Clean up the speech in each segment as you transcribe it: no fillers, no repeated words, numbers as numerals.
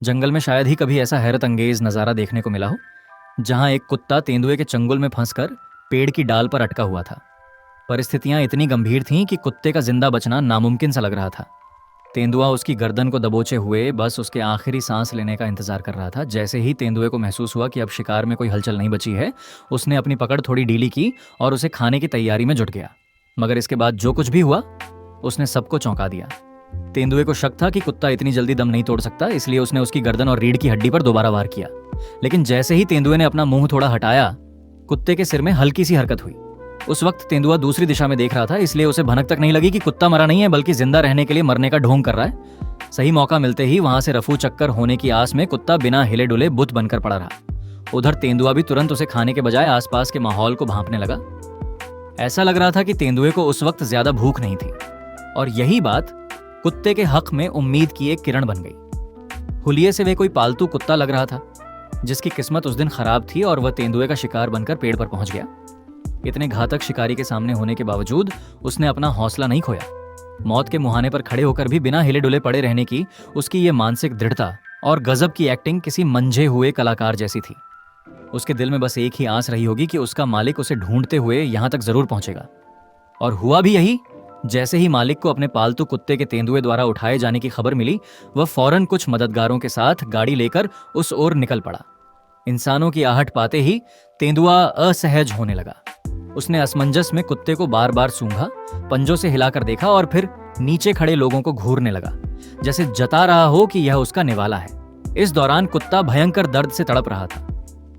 जंगल में शायद ही कभी ऐसा हैरत अंगेज नज़ारा देखने को मिला हो, जहां एक कुत्ता तेंदुए के चंगुल में फंसकर पेड़ की डाल पर अटका हुआ था। परिस्थितियां इतनी गंभीर थीं कि कुत्ते का जिंदा बचना नामुमकिन सा लग रहा था। तेंदुआ उसकी गर्दन को दबोचे हुए बस उसके आखिरी सांस लेने का इंतजार कर रहा था। जैसे ही तेंदुए को महसूस हुआ कि अब शिकार में कोई हलचल नहीं बची है, उसने अपनी पकड़ थोड़ी ढीली की और उसे खाने की तैयारी में जुट गया। मगर इसके बाद जो कुछ भी हुआ, उसने सबको चौंका दिया। तेंदुए को शक था कि कुत्ता इतनी जल्दी दम नहीं तोड़ सकता, इसलिए उसने उसकी गर्दन और रीढ़ की हड्डी पर दोबारा वार किया। लेकिन जैसे ही तेंदुए ने अपना मुंह थोड़ा हटाया, कुत्ते के सिर में हल्की सी हरकत हुई। उस वक्त तेंदुआ दूसरी दिशा में देख रहा था, इसलिए उसे भनक तक नहीं लगी कि कुत्ता मरा नहीं है, बल्कि जिंदा रहने के लिए मरने का ढोंग कर रहा है। सही मौका मिलते ही वहां से रफू चक्कर होने की आस में कुत्ता बिना हिले डुले बुत बनकर पड़ा रहा। उधर तेंदुआ भी तुरंत उसे खाने के बजाय आसपास के माहौल को भांपने लगा। ऐसा लग रहा था कि तेंदुए को उस वक्त ज्यादा भूख नहीं थी, और यही बात कुत्ते के हक में उम्मीद की एक किरण बन गई। हुलिये से वे कोई पालतू कुत्ता लग रहा था, जिसकी किस्मत उस दिन खराब थी और वह तेंदुए का शिकार बनकर पेड़ पर पहुंच गया। इतने घातक शिकारी के सामने होने के बावजूद उसने अपना हौसला नहीं खोया। मौत के मुहाने पर खड़े होकर भी बिना हिले डुले पड़े रहने की उसकी ये मानसिक दृढ़ता और गजब की एक्टिंग किसी मंझे हुए कलाकार जैसी थी। उसके दिल में बस एक ही आस रही होगी कि उसका मालिक उसे ढूंढते हुए यहां तक जरूर पहुंचेगा। और हुआ भी यही। जैसे ही मालिक को अपने पालतू कुत्ते के तेंदुए द्वारा उठाए जाने की खबर मिली, वह फौरन कुछ मददगारों के साथ गाड़ी लेकर उस ओर निकल पड़ा। इंसानों की आहट पाते ही तेंदुआ असहज होने लगा। उसने असमंजस में कुत्ते को बार बार सूंघा, पंजों से हिलाकर देखा और फिर नीचे खड़े लोगों को घूरने लगा, जैसे जता रहा हो कि यह उसका निवाला है। इस दौरान कुत्ता भयंकर दर्द से तड़प रहा था,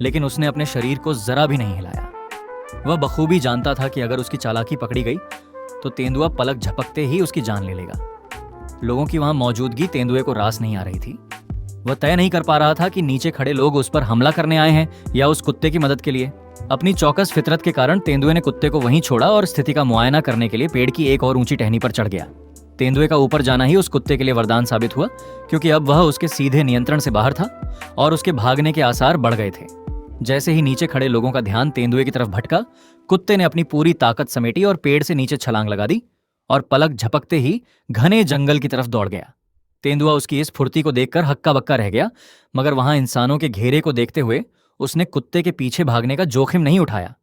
लेकिन उसने अपने शरीर को जरा भी नहीं हिलाया। वह बखूबी जानता था कि अगर उसकी चालाकी पकड़ी गई तो तेंदुआ पलक झपकते ही उसकी जान ले लेगा। लोगों की वहां मौजूदगी तेंदुए को रास नहीं आ रही थी। वह तय नहीं कर पा रहा था कि नीचे खड़े लोग उस पर हमला करने आए हैं या उस कुत्ते की मदद के लिए। अपनी चौकस फितरत के कारण तेंदुए ने कुत्ते को वहीं छोड़ा और स्थिति का मुआयना करने के लिए पेड़ की एक और ऊंची टहनी पर चढ़ गया। तेंदुए का ऊपर जाना ही उस कुत्ते के लिए वरदान साबित हुआ, क्योंकि अब वह उसके सीधे नियंत्रण से बाहर था और उसके भागने के आसार बढ़ गए थे। जैसे ही नीचे खड़े लोगों का ध्यान तेंदुए की तरफ भटका, कुत्ते ने अपनी पूरी ताकत समेटी और पेड़ से नीचे छलांग लगा दी और पलक झपकते ही घने जंगल की तरफ दौड़ गया। तेंदुआ उसकी इस फुर्ती को देखकर हक्का बक्का रह गया, मगर वहां इंसानों के घेरे को देखते हुए उसने कुत्ते के पीछे भागने का जोखिम नहीं उठाया।